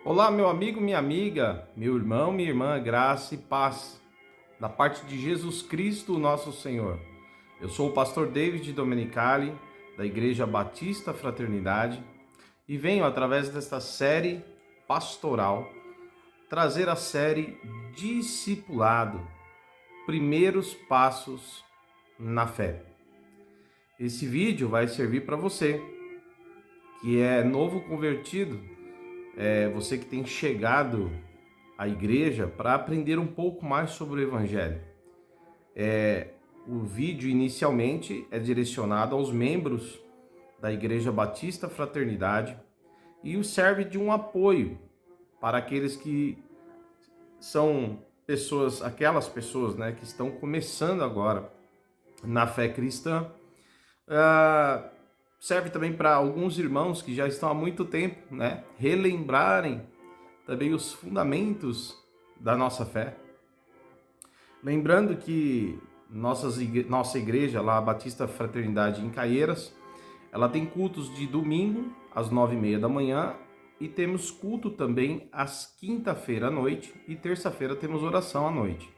Olá, meu amigo, minha amiga, meu irmão, minha irmã, graça e paz, da parte de Jesus Cristo, nosso Senhor. Eu sou o pastor David Domenicali, da Igreja Batista Fraternidade, e venho, através desta série pastoral, trazer a série Discipulado, Primeiros Passos na Fé. Esse vídeo vai servir para você, que é novo convertido, você que tem chegado à igreja para aprender um pouco mais sobre o Evangelho. O vídeo inicialmente é direcionado aos membros da Igreja Batista Fraternidade e serve de um apoio para aqueles que são aquelas pessoas, né, que estão começando agora na fé cristã. Serve também para alguns irmãos que já estão há muito tempo, né, relembrarem também os fundamentos da nossa fé. Lembrando que nossa igreja, lá, a Batista Fraternidade em Caieiras, ela tem cultos de domingo às 9h30 da manhã e temos culto também às quinta-feira à noite e terça-feira temos oração à noite.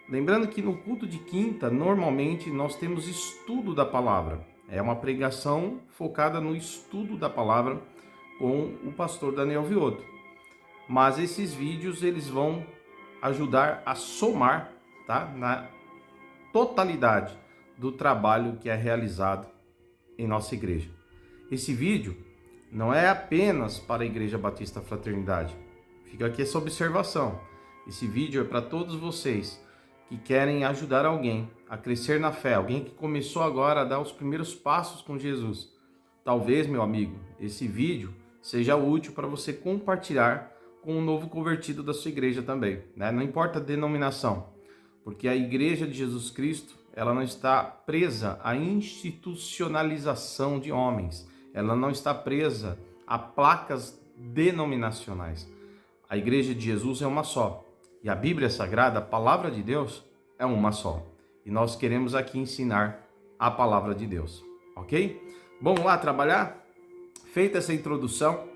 Lembrando que no culto de quinta, normalmente nós temos estudo da palavra. É uma pregação focada no estudo da palavra com o pastor Daniel Vioto. Mas esses vídeos eles vão ajudar a somar, tá, na totalidade do trabalho que é realizado em nossa igreja. Esse vídeo não é apenas para a Igreja Batista Fraternidade. Fica aqui essa observação. Esse vídeo é para todos vocês que querem ajudar alguém a crescer na fé, alguém que começou agora a dar os primeiros passos com Jesus. Talvez, meu amigo, esse vídeo seja útil para você compartilhar com um novo convertido da sua igreja também, né? Não importa a denominação, porque a Igreja de Jesus Cristo, ela não está presa à institucionalização de homens, ela não está presa a placas denominacionais. A Igreja de Jesus é uma só, e a Bíblia Sagrada, a Palavra de Deus, é uma só. E nós queremos aqui ensinar a Palavra de Deus, ok? Vamos lá trabalhar? Feita essa introdução,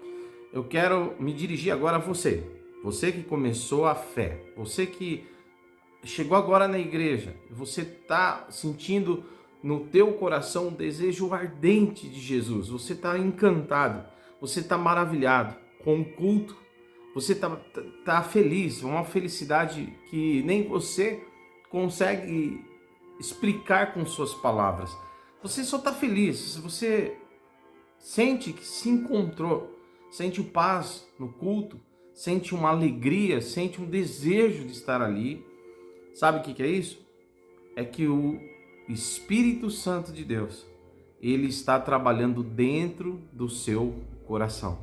eu quero me dirigir agora a você. Você que começou a fé, você que chegou agora na igreja, você está sentindo no teu coração um desejo ardente de Jesus, você está encantado, você está maravilhado com o culto, você tá feliz, uma felicidade que nem você consegue explicar com suas palavras. Você só está feliz, você sente que se encontrou, sente paz no culto, sente uma alegria, sente um desejo de estar ali. Sabe o que é isso? É que o Espírito Santo de Deus, ele está trabalhando dentro do seu coração,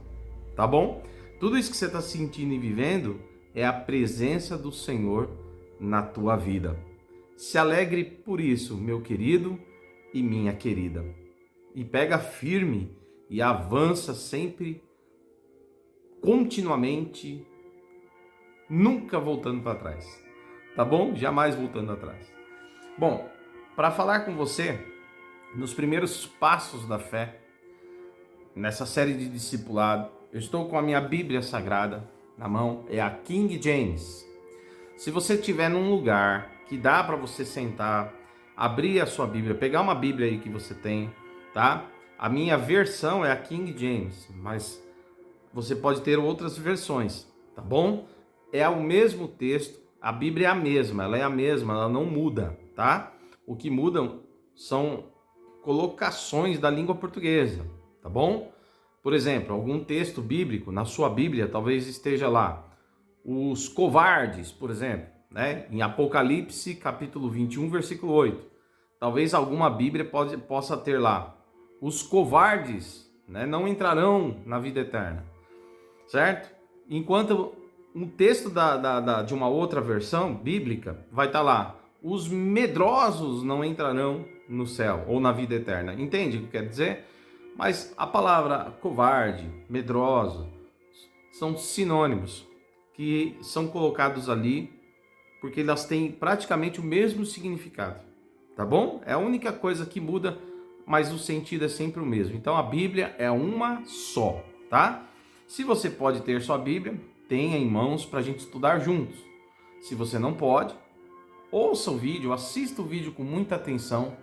tá bom? Tudo isso que você está sentindo e vivendo é a presença do Senhor na tua vida. Se alegre por isso, meu querido e minha querida. E pega firme e avança sempre, continuamente, nunca voltando para trás. Tá bom? Jamais voltando atrás. Bom, para falar com você nos primeiros passos da fé, nessa série de discipulado, eu estou com a minha Bíblia Sagrada na mão, é a King James. Se você estiver num lugar que dá para você sentar, abrir a sua Bíblia, pegar uma Bíblia aí que você tem, tá? A minha versão é a King James, mas você pode ter outras versões, tá bom? É o mesmo texto, a Bíblia é a mesma, ela não muda, tá? O que mudam são colocações da língua portuguesa, tá bom? Por exemplo, algum texto bíblico na sua Bíblia talvez esteja lá, os covardes, por exemplo, né? Em Apocalipse, capítulo 21, versículo 8. Talvez alguma Bíblia possa ter lá, os covardes, né, não entrarão na vida eterna, certo? Enquanto um texto de uma outra versão bíblica vai estar lá, os medrosos não entrarão no céu ou na vida eterna. Entende o que quer dizer? Mas a palavra covarde, medroso, são sinônimos que são colocados ali porque elas têm praticamente o mesmo significado, tá bom? É a única coisa que muda, mas o sentido é sempre o mesmo. Então a Bíblia é uma só, tá? Se você pode ter sua Bíblia, tenha em mãos para a gente estudar juntos. Se você não pode, ouça o vídeo, assista o vídeo com muita atenção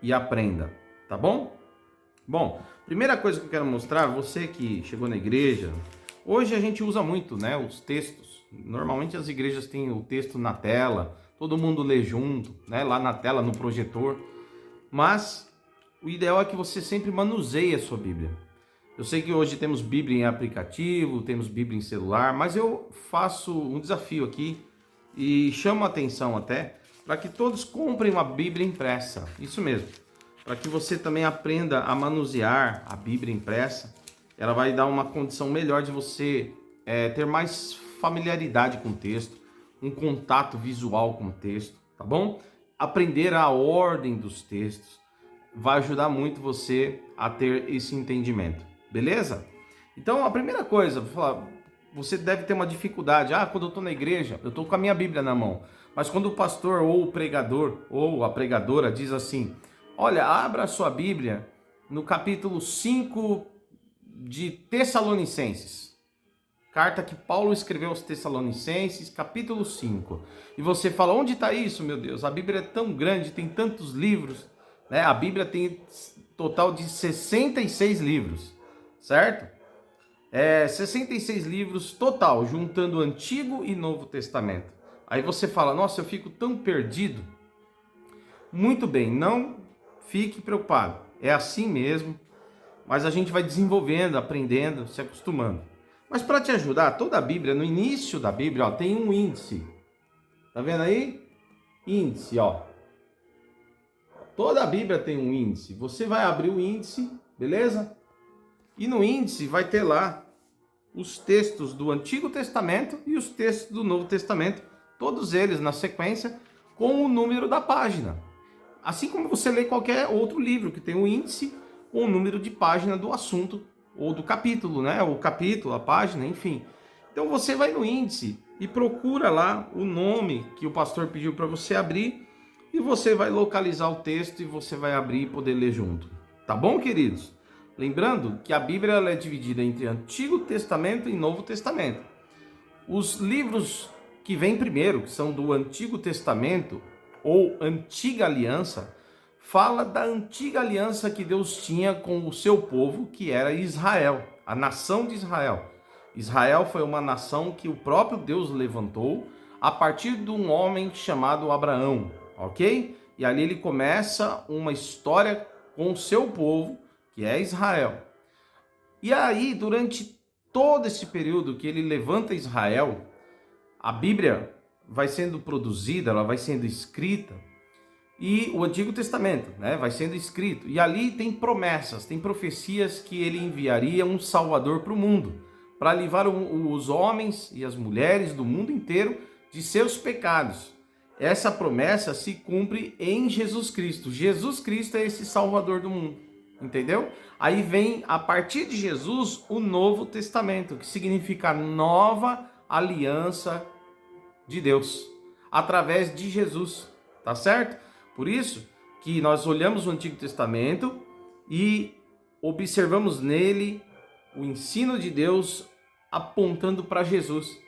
e aprenda, tá bom? Bom, primeira coisa que eu quero mostrar, você que chegou na igreja, hoje a gente usa muito, né, os textos. Normalmente as igrejas têm o texto na tela, todo mundo lê junto, né, lá na tela, no projetor. Mas o ideal é que você sempre manuseie a sua Bíblia. Eu sei que hoje temos Bíblia em aplicativo, temos Bíblia em celular, mas eu faço um desafio aqui e chamo a atenção até para que todos comprem uma Bíblia impressa. Isso mesmo. Para que você também aprenda a manusear a Bíblia impressa. Ela vai dar uma condição melhor de você ter mais familiaridade com o texto, um contato visual com o texto, tá bom? Aprender a ordem dos textos vai ajudar muito você a ter esse entendimento, beleza? Então, a primeira coisa, vou falar, você deve ter uma dificuldade. Quando eu estou na igreja, eu estou com a minha Bíblia na mão. Mas quando o pastor ou o pregador ou a pregadora diz assim, olha, abra a sua Bíblia no capítulo 5 de Tessalonicenses. Carta que Paulo escreveu aos Tessalonicenses, capítulo 5. E você fala, onde está isso, meu Deus? A Bíblia é tão grande, tem tantos livros, né? A Bíblia tem total de 66 livros, certo? 66 livros total, juntando o Antigo e Novo Testamento. Aí você fala, nossa, eu fico tão perdido. Muito bem, não fique preocupado. É assim mesmo, mas a gente vai desenvolvendo, aprendendo, se acostumando. Mas para te ajudar, toda a Bíblia, no início da Bíblia, ó, tem um índice. Tá vendo aí? Índice, ó. Toda a Bíblia tem um índice. Você vai abrir o índice, beleza? E no índice vai ter lá os textos do Antigo Testamento e os textos do Novo Testamento, todos eles na sequência, com o número da página. Assim como você lê qualquer outro livro que tem um índice com o número de página do assunto ou do capítulo, né? O capítulo, a página, enfim. Então você vai no índice e procura lá o nome que o pastor pediu para você abrir e você vai localizar o texto e você vai abrir e poder ler junto. Tá bom, queridos? Lembrando que a Bíblia ela é dividida entre Antigo Testamento e Novo Testamento. Os livros que vêm primeiro, que são do Antigo Testamento ou Antiga Aliança, fala da antiga aliança que Deus tinha com o seu povo, que era Israel, a nação de Israel. Israel foi uma nação que o próprio Deus levantou a partir de um homem chamado Abraão, ok? E ali ele começa uma história com o seu povo, que é Israel. E aí, durante todo esse período que ele levanta Israel, a Bíblia vai sendo produzida, ela vai sendo escrita, e o Antigo Testamento, né, vai sendo escrito. E ali tem promessas, tem profecias que ele enviaria um Salvador para o mundo, para livrar os homens e as mulheres do mundo inteiro de seus pecados. Essa promessa se cumpre em Jesus Cristo. Jesus Cristo é esse Salvador do mundo, entendeu? Aí vem, a partir de Jesus, o Novo Testamento, que significa nova aliança de Deus, através de Jesus, tá certo? Por isso que nós olhamos o Antigo Testamento e observamos nele o ensino de Deus apontando para Jesus.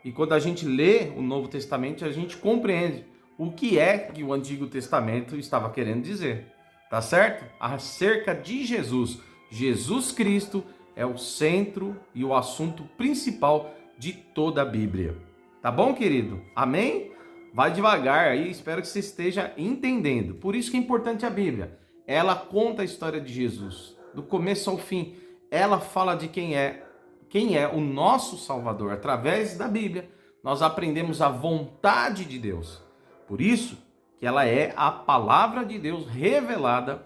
E quando a gente lê o Novo Testamento, a gente compreende o que é que o Antigo Testamento estava querendo dizer. Tá certo? Acerca de Jesus. Jesus Cristo é o centro e o assunto principal de toda a Bíblia. Tá bom, querido? Amém? Vai devagar aí, espero que você esteja entendendo. Por isso que é importante a Bíblia. Ela conta a história de Jesus, do começo ao fim. Ela fala de quem é o nosso Salvador. Através da Bíblia, nós aprendemos a vontade de Deus. Por isso que ela é a palavra de Deus revelada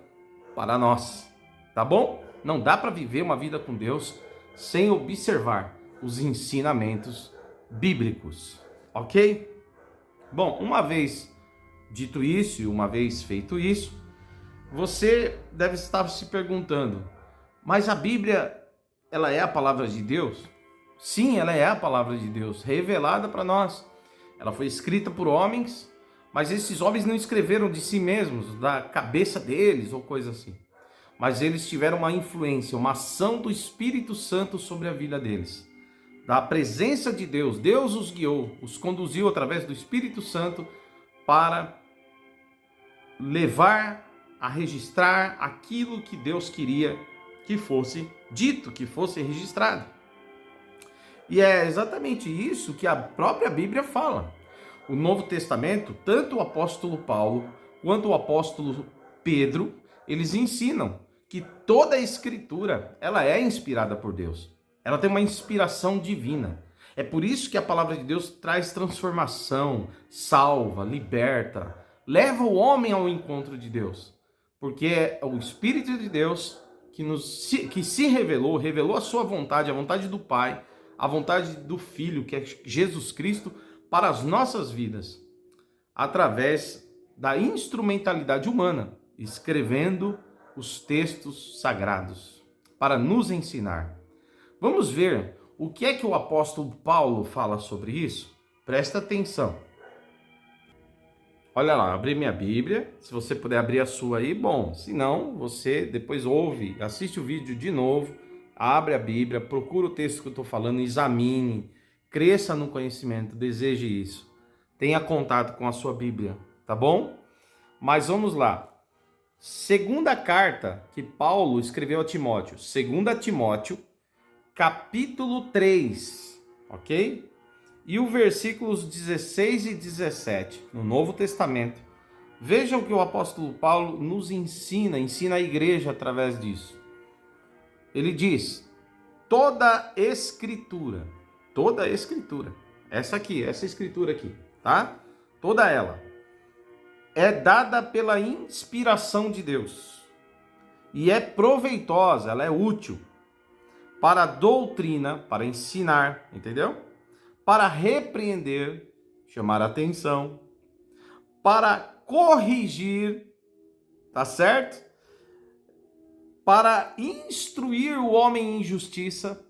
para nós. Tá bom? Não dá para viver uma vida com Deus sem observar os ensinamentos bíblicos. Ok? Bom, uma vez dito isso e uma vez feito isso, você deve estar se perguntando, mas a Bíblia, ela é a palavra de Deus? Sim, ela é a palavra de Deus, revelada para nós. Ela foi escrita por homens, mas esses homens não escreveram de si mesmos, da cabeça deles ou coisa assim. mas eles tiveram uma influência, uma ação do Espírito Santo sobre a vida deles. Da presença de Deus, Deus os guiou, os conduziu através do Espírito Santo para levar a registrar aquilo que Deus queria que fosse dito, que fosse registrado. E é exatamente isso que a própria Bíblia fala. O Novo Testamento, tanto o apóstolo Paulo quanto o apóstolo Pedro, eles ensinam que toda a Escritura, ela é inspirada por Deus. Ela tem uma inspiração divina. É por isso que a palavra de Deus traz transformação, salva, liberta, leva o homem ao encontro de Deus. Porque é o Espírito de Deus que se revelou a sua vontade, a vontade do Pai, a vontade do Filho, que é Jesus Cristo, para as nossas vidas, através da instrumentalidade humana, escrevendo os textos sagrados, para nos ensinar. Vamos ver o que é que o apóstolo Paulo fala sobre isso? Presta atenção. Olha lá, abri minha Bíblia. Se você puder abrir a sua aí, bom. Se não, você depois ouve, assiste o vídeo de novo, abre a Bíblia, procura o texto que eu estou falando, examine, cresça no conhecimento, deseje isso. Tenha contato com a sua Bíblia, tá bom? Mas vamos lá. Segunda carta que Paulo escreveu a Timóteo. 2 Timóteo, capítulo 3, ok? E o versículos 16 e 17, no Novo Testamento. Veja o que o apóstolo Paulo nos ensina a igreja através disso. Ele diz, toda escritura, essa escritura aqui, tá? Toda ela é dada pela inspiração de Deus e é proveitosa, ela é útil para a doutrina, para ensinar, entendeu? Para repreender, chamar a atenção, para corrigir, tá certo? Para instruir o homem em justiça,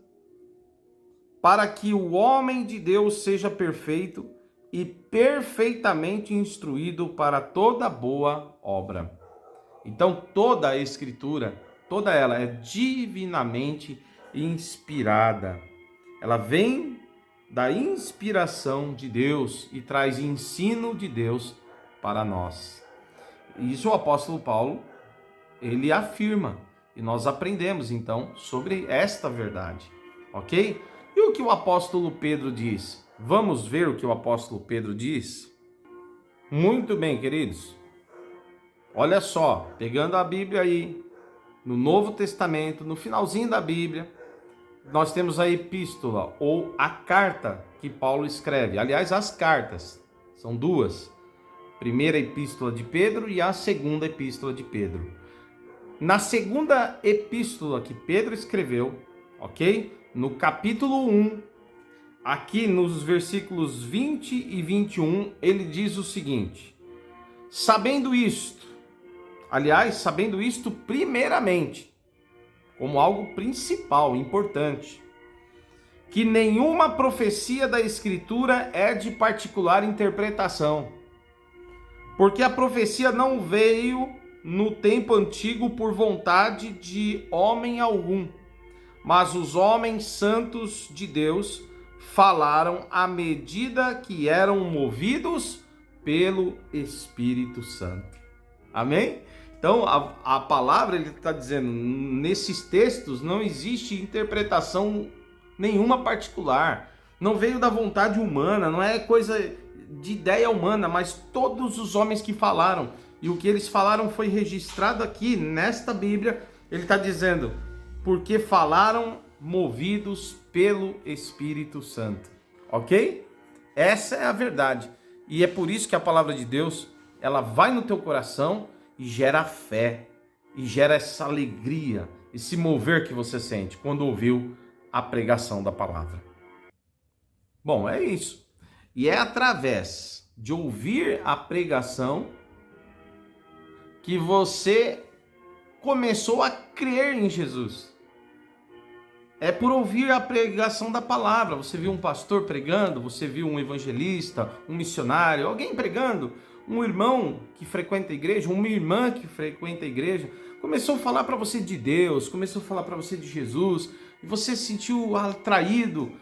para que o homem de Deus seja perfeito e perfeitamente instruído para toda boa obra. Então, toda a Escritura, toda ela é divinamente inspirada. Ela vem da inspiração de Deus e traz ensino de Deus para nós. Isso o apóstolo Paulo, ele afirma, e nós aprendemos então sobre esta verdade, ok? E o que o apóstolo Pedro diz? Vamos ver o que o apóstolo Pedro diz? Muito bem, queridos. Olha só, pegando a Bíblia aí, no Novo Testamento, no finalzinho da Bíblia, nós temos a epístola, ou a carta que Paulo escreve. Aliás, as cartas são duas. Primeira epístola de Pedro e a segunda epístola de Pedro. Na segunda epístola que Pedro escreveu, ok? No capítulo 1, aqui nos versículos 20 e 21, ele diz o seguinte: sabendo isto primeiramente, como algo principal, importante, que nenhuma profecia da Escritura é de particular interpretação, porque a profecia não veio no tempo antigo por vontade de homem algum, mas os homens santos de Deus falaram à medida que eram movidos pelo Espírito Santo. Amém? Então, a palavra, ele está dizendo, nesses textos não existe interpretação nenhuma particular. Não veio da vontade humana, não é coisa de ideia humana, mas todos os homens que falaram. E o que eles falaram foi registrado aqui, nesta Bíblia. Ele está dizendo, porque falaram movidos pelo Espírito Santo. Ok? Essa é a verdade. E é por isso que a palavra de Deus, ela vai no teu coração e gera fé, e gera essa alegria, esse mover que você sente quando ouviu a pregação da palavra. Bom, é isso. E é através de ouvir a pregação que você começou a crer em Jesus. É por ouvir a pregação da palavra. Você viu um pastor pregando, você viu um evangelista, um missionário, alguém pregando, um irmão que frequenta a igreja, uma irmã que frequenta a igreja. começou a falar para você de Deus, começou a falar para você de Jesus, e você se sentiu atraído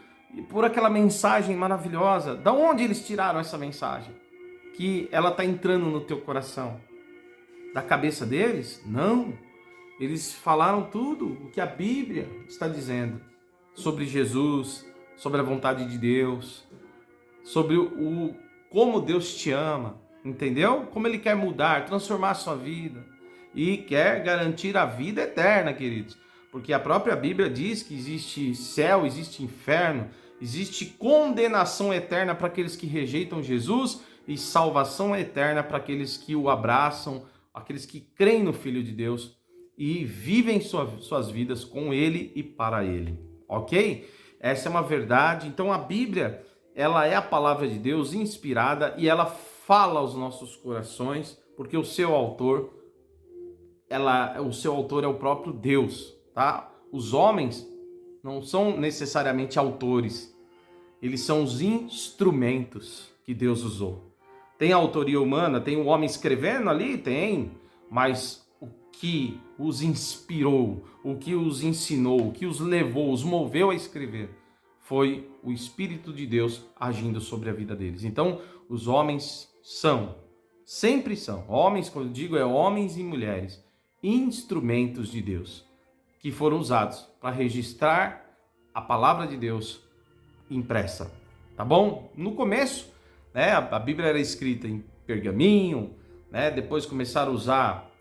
por aquela mensagem maravilhosa. Da onde eles tiraram essa mensagem? Que ela está entrando no teu coração? Da cabeça deles? Não. Eles falaram tudo o que a Bíblia está dizendo sobre Jesus, sobre a vontade de Deus, sobre como Deus te ama, entendeu? Como Ele quer mudar, transformar a sua vida e quer garantir a vida eterna, queridos. Porque a própria Bíblia diz que existe céu, existe inferno, existe condenação eterna para aqueles que rejeitam Jesus e salvação eterna para aqueles que o abraçam, aqueles que creem no Filho de Deus e vivem suas vidas com Ele e para Ele, ok? Essa é uma verdade. Então a Bíblia, ela é a palavra de Deus inspirada e ela fala aos nossos corações, porque o seu autor é o próprio Deus, tá? Os homens não são necessariamente autores, eles são os instrumentos que Deus usou. Tem a autoria humana, tem o homem escrevendo ali? Tem, mas o que os inspirou, o que os ensinou, o que os levou, os moveu a escrever, foi o Espírito de Deus agindo sobre a vida deles. Então, os homens sempre são, homens, quando eu digo homens e mulheres, instrumentos de Deus, que foram usados para registrar a palavra de Deus impressa, tá bom? No começo, né, a Bíblia era escrita em pergaminho, né, depois começaram a usar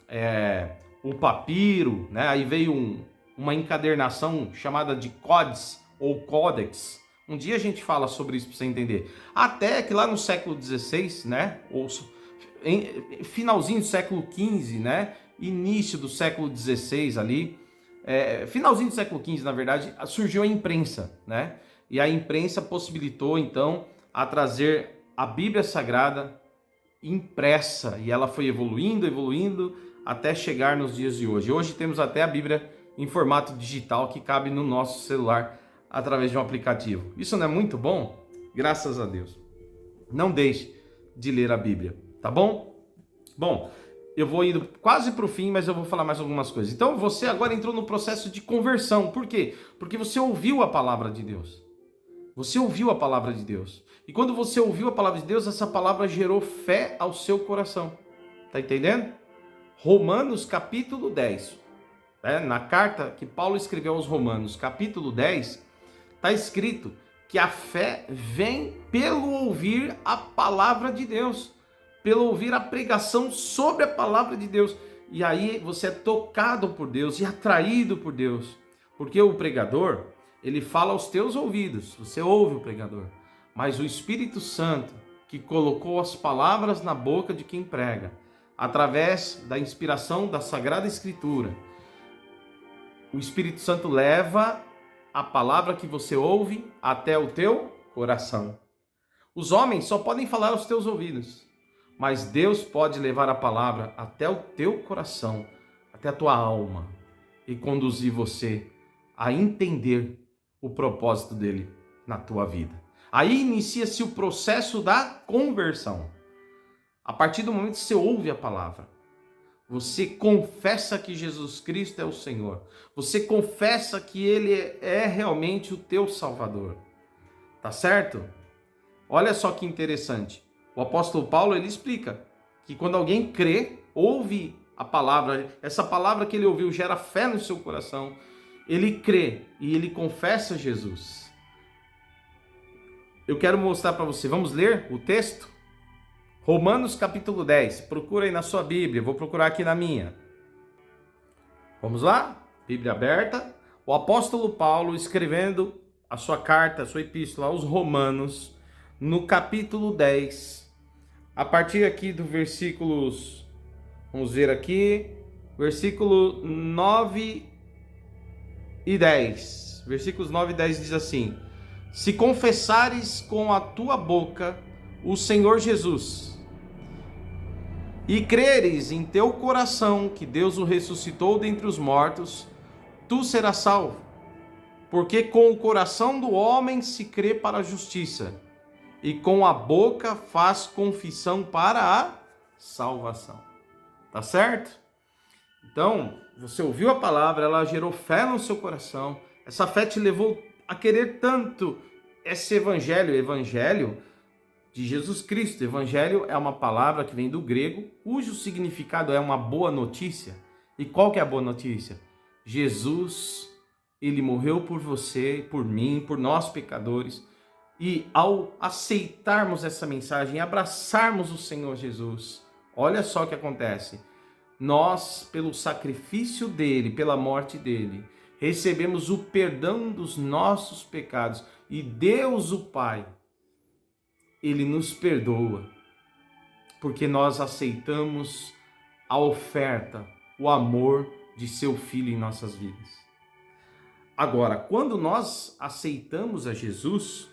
o papiro, né, aí veio uma encadernação chamada de códice ou códex. Um dia a gente fala sobre isso para você entender. Até que lá no século XVI, né, ou finalzinho do século XV, né, início do século XVI ali, finalzinho do século XV, na verdade, surgiu a imprensa, né? E a imprensa possibilitou, então, a trazer a Bíblia Sagrada impressa. E ela foi evoluindo, até chegar nos dias de hoje. Hoje temos até a Bíblia em formato digital que cabe no nosso celular através de um aplicativo. Isso não é muito bom? Graças a Deus. Não deixe de ler a Bíblia, tá bom? Bom, eu vou indo quase para o fim, mas eu vou falar mais algumas coisas. Então, você agora entrou no processo de conversão. Por quê? Porque você ouviu a palavra de Deus. Você ouviu a palavra de Deus. E quando você ouviu a palavra de Deus, essa palavra gerou fé ao seu coração. Tá entendendo? Romanos capítulo 10. Na carta que Paulo escreveu aos Romanos, capítulo 10, está escrito que a fé vem pelo ouvir a palavra de Deus, pelo ouvir a pregação sobre a palavra de Deus. E aí você é tocado por Deus e atraído por Deus. Porque o pregador, ele fala aos teus ouvidos, você ouve o pregador. Mas o Espírito Santo, que colocou as palavras na boca de quem prega, através da inspiração da Sagrada Escritura, o Espírito Santo leva a palavra que você ouve até o teu coração. Os homens só podem falar aos teus ouvidos, mas Deus pode levar a palavra até o teu coração, até a tua alma, e conduzir você a entender o propósito dele na tua vida. Aí inicia-se o processo da conversão. A partir do momento que você ouve a palavra, você confessa que Jesus Cristo é o Senhor. Você confessa que Ele é realmente o teu Salvador. Tá certo? Olha só que interessante. O apóstolo Paulo, ele explica que quando alguém crê, ouve a palavra, essa palavra que ele ouviu gera fé no seu coração, ele crê e ele confessa Jesus. Eu quero mostrar para você, vamos ler o texto? Romanos capítulo 10, procura aí na sua Bíblia, vou procurar aqui na minha. Vamos lá? Bíblia aberta. O apóstolo Paulo escrevendo a sua carta, a sua epístola aos Romanos, no capítulo 10, a partir aqui do versículos, vamos ver aqui, versículo 9 e 10. Versículos 9 e 10 diz assim: se confessares com a tua boca o Senhor Jesus, e creres em teu coração que Deus o ressuscitou dentre os mortos, tu serás salvo. Porque com o coração do homem se crê para a justiça, e com a boca faz confissão para a salvação. Tá certo? Então, você ouviu a palavra, ela gerou fé no seu coração. Essa fé te levou a querer tanto esse evangelho, de Jesus Cristo. Evangelho é uma palavra que vem do grego, cujo significado é uma boa notícia. E qual que é a boa notícia? Jesus, ele morreu por você, por mim, por nós pecadores. E ao aceitarmos essa mensagem, abraçarmos o Senhor Jesus, olha só o que acontece. Nós, pelo sacrifício dele, pela morte dele, recebemos o perdão dos nossos pecados. E Deus, o Pai, ele nos perdoa, porque nós aceitamos a oferta, o amor de seu Filho em nossas vidas. Agora, quando nós aceitamos a Jesus,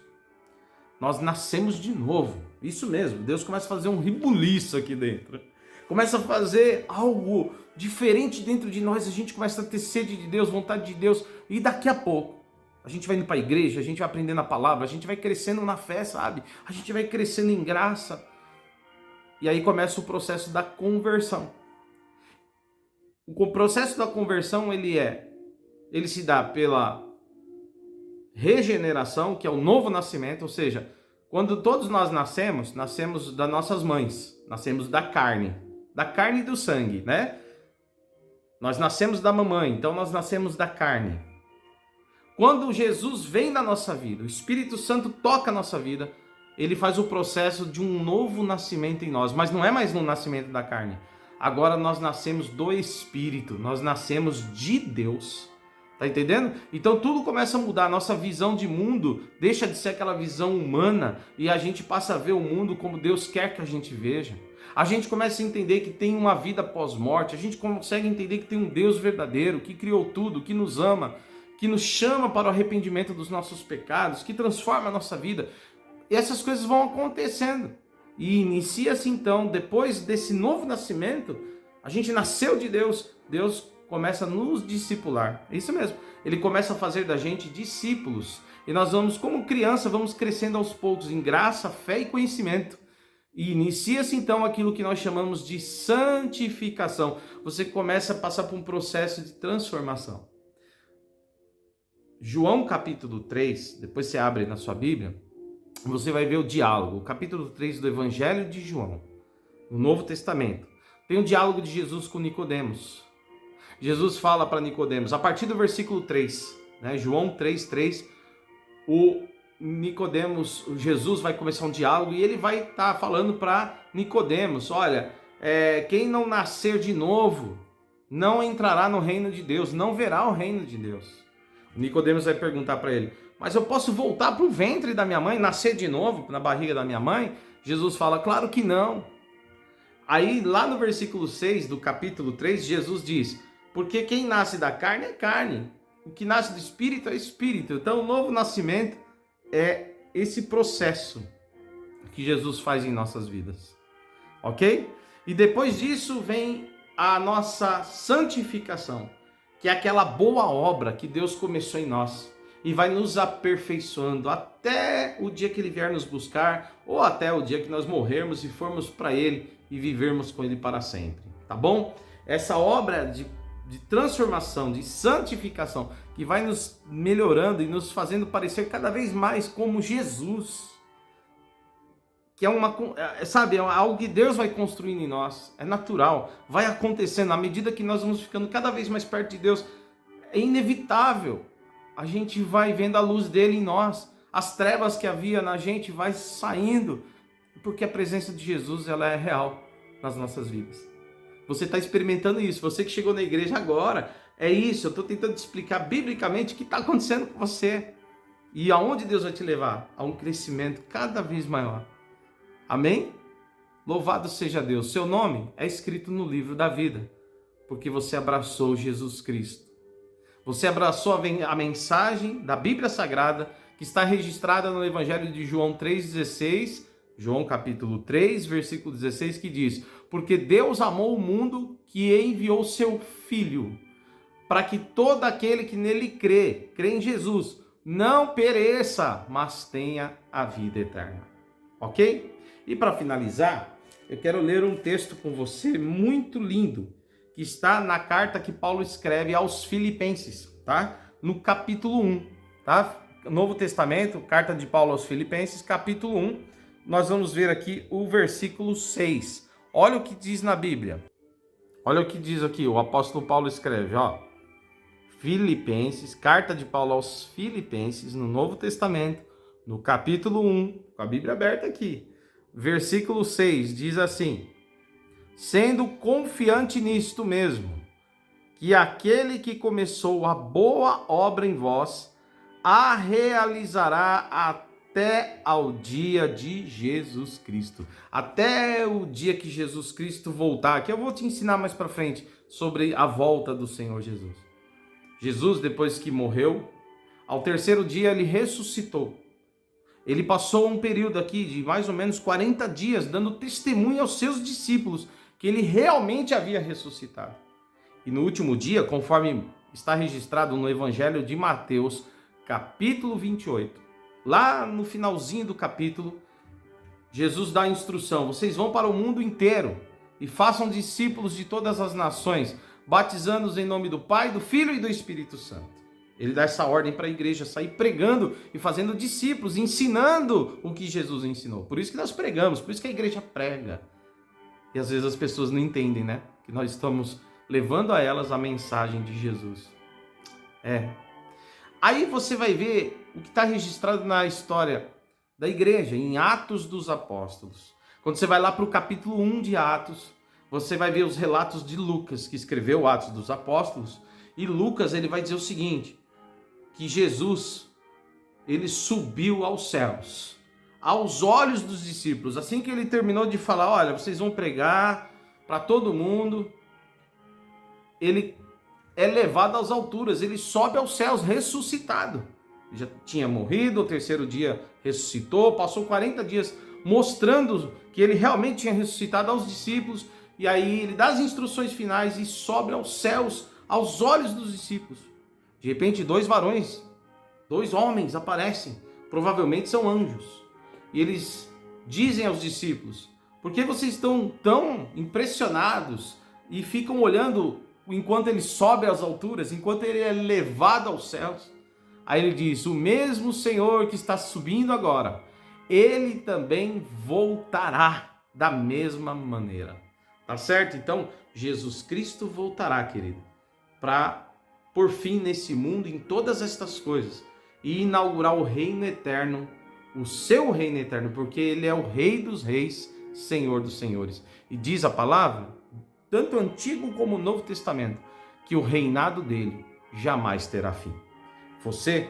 nós nascemos de novo. Isso mesmo, Deus começa a fazer um rebuliço aqui dentro. Começa a fazer algo diferente dentro de nós, a gente começa a ter sede de Deus, vontade de Deus, e daqui a pouco a gente vai indo para a igreja, a gente vai aprendendo a palavra, a gente vai crescendo na fé, sabe? A gente vai crescendo em graça. E aí começa o processo da conversão. O processo da conversão, ele se dá pela regeneração, que é o novo nascimento, ou seja, quando todos nós nascemos das nossas mães, nascemos da carne e do sangue, né? Nós nascemos da mamãe, então nós nascemos da carne. Quando Jesus vem na nossa vida, o Espírito Santo toca a nossa vida, ele faz o processo de um novo nascimento em nós, mas não é mais um nascimento da carne. Agora nós nascemos do Espírito, nós nascemos de Deus. Tá entendendo? Então tudo começa a mudar, a nossa visão de mundo deixa de ser aquela visão humana e a gente passa a ver o mundo como Deus quer que a gente veja. A gente começa a entender que tem uma vida pós-morte, a gente consegue entender que tem um Deus verdadeiro, que criou tudo, que nos ama, que nos chama para o arrependimento dos nossos pecados, que transforma a nossa vida. E essas coisas vão acontecendo. E inicia-se então, depois desse novo nascimento, a gente nasceu de Deus, Deus começa a nos discipular. É isso mesmo. Ele começa a fazer da gente discípulos. E nós vamos, como criança, vamos crescendo aos poucos em graça, fé e conhecimento. E inicia-se então aquilo que nós chamamos de santificação. Você começa a passar por um processo de transformação. João capítulo 3, depois você abre na sua Bíblia, você vai ver o diálogo, o capítulo 3 do Evangelho de João, no Novo Testamento. Tem um diálogo de Jesus com Nicodemos. Jesus fala para Nicodemos, a partir do versículo 3, né, João 3:3, o Nicodemos, Jesus vai começar um diálogo e ele vai estar falando para Nicodemos, olha, quem não nascer de novo não entrará no reino de Deus, não verá o reino de Deus. Nicodemos vai perguntar para ele, mas eu posso voltar para o ventre da minha mãe, nascer de novo na barriga da minha mãe? Jesus fala, claro que não. Aí lá no versículo 6 do capítulo 3, Jesus diz, porque quem nasce da carne é carne, o que nasce do espírito é espírito. Então o novo nascimento é esse processo que Jesus faz em nossas vidas, ok? E depois disso vem a nossa santificação, que é aquela boa obra que Deus começou em nós e vai nos aperfeiçoando até o dia que Ele vier nos buscar ou até o dia que nós morrermos e formos para Ele e vivermos com Ele para sempre, tá bom? Essa obra de transformação, de santificação, que vai nos melhorando e nos fazendo parecer cada vez mais como Jesus, que é algo que Deus vai construindo em nós, é natural, vai acontecendo, à medida que nós vamos ficando cada vez mais perto de Deus, é inevitável, a gente vai vendo a luz dele em nós, as trevas que havia na gente vai saindo, porque a presença de Jesus, ela é real nas nossas vidas. Você está experimentando isso, você que chegou na igreja agora, é isso, eu estou tentando te explicar biblicamente o que está acontecendo com você, e aonde Deus vai te levar? A um crescimento cada vez maior. Amém? Louvado seja Deus. Seu nome é escrito no livro da vida, porque você abraçou Jesus Cristo. Você abraçou a mensagem da Bíblia Sagrada, que está registrada no Evangelho de João 3,16, João capítulo 3, versículo 16, que diz, porque Deus amou o mundo que enviou seu Filho, para que todo aquele que nele crê em Jesus, não pereça, mas tenha a vida eterna. Ok? E para finalizar, eu quero ler um texto com você muito lindo, que está na carta que Paulo escreve aos Filipenses, tá? No capítulo 1, tá? Novo Testamento, carta de Paulo aos Filipenses, capítulo 1, nós vamos ver aqui o versículo 6. Olha o que diz na Bíblia. Olha o que diz aqui, o apóstolo Paulo escreve, ó. Filipenses, carta de Paulo aos Filipenses, no Novo Testamento, no capítulo 1, com a Bíblia aberta aqui. Versículo 6 diz assim: sendo confiante nisto mesmo, que aquele que começou a boa obra em vós, a realizará até ao dia de Jesus Cristo. Até o dia que Jesus Cristo voltar, que eu vou te ensinar mais para frente sobre a volta do Senhor Jesus. Jesus, depois que morreu, ao terceiro dia ele ressuscitou. Ele passou um período aqui de mais ou menos 40 dias dando testemunho aos seus discípulos que ele realmente havia ressuscitado. E no último dia, conforme está registrado no Evangelho de Mateus, capítulo 28, lá no finalzinho do capítulo, Jesus dá a instrução: vocês vão para o mundo inteiro e façam discípulos de todas as nações, batizando-os em nome do Pai, do Filho e do Espírito Santo. Ele dá essa ordem para a igreja sair pregando e fazendo discípulos, ensinando o que Jesus ensinou. Por isso que nós pregamos, por isso que a igreja prega. E às vezes as pessoas não entendem, né? Que nós estamos levando a elas a mensagem de Jesus. Aí você vai ver o que está registrado na história da igreja, em Atos dos Apóstolos. Quando você vai lá para o capítulo 1 de Atos, você vai ver os relatos de Lucas, que escreveu Atos dos Apóstolos. E Lucas, ele vai dizer o seguinte, que Jesus, ele subiu aos céus, aos olhos dos discípulos. Assim que ele terminou de falar, olha, vocês vão pregar para todo mundo, ele é levado às alturas, ele sobe aos céus, ressuscitado. Já tinha morrido, o terceiro dia ressuscitou, passou 40 dias mostrando que ele realmente tinha ressuscitado aos discípulos, e aí ele dá as instruções finais e sobe aos céus, aos olhos dos discípulos. De repente, dois homens aparecem, provavelmente são anjos, e eles dizem aos discípulos: por que vocês estão tão impressionados e ficam olhando enquanto ele sobe às alturas, enquanto ele é levado aos céus? Aí ele diz: o mesmo Senhor que está subindo agora, ele também voltará da mesma maneira. Tá certo? Então, Jesus Cristo voltará, querido, para por fim nesse mundo, em todas estas coisas, e inaugurar o reino eterno, o seu reino eterno, porque ele é o Rei dos Reis, Senhor dos Senhores. E diz a palavra, tanto o Antigo como o Novo Testamento, que o reinado dele jamais terá fim. Você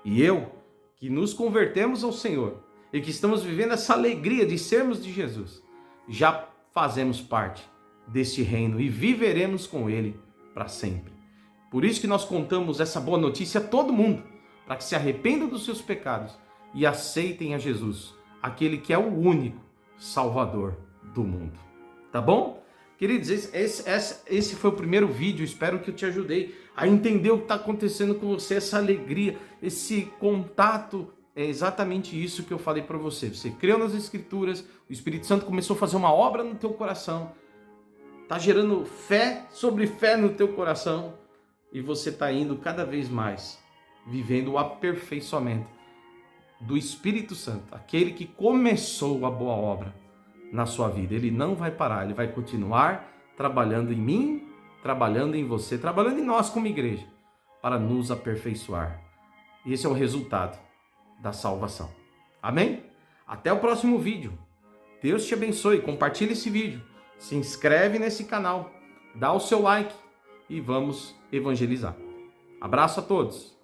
e eu, que nos convertemos ao Senhor e que estamos vivendo essa alegria de sermos de Jesus, já fazemos parte deste reino e viveremos com ele para sempre. Por isso que nós contamos essa boa notícia a todo mundo, para que se arrependam dos seus pecados e aceitem a Jesus, aquele que é o único Salvador do mundo. Tá bom? Queridos, esse foi o primeiro vídeo. Espero que eu te ajudei a entender o que está acontecendo com você, essa alegria, esse contato. É exatamente isso que eu falei para você. Você creu nas Escrituras, o Espírito Santo começou a fazer uma obra no teu coração, está gerando fé sobre fé no teu coração, e você está indo cada vez mais, vivendo o aperfeiçoamento do Espírito Santo, aquele que começou a boa obra na sua vida. Ele não vai parar, ele vai continuar trabalhando em mim, trabalhando em você, trabalhando em nós como igreja, para nos aperfeiçoar. E esse é o resultado da salvação. Amém? Até o próximo vídeo. Deus te abençoe. Compartilhe esse vídeo. Se inscreve nesse canal. Dá o seu like. E vamos evangelizar. Abraço a todos.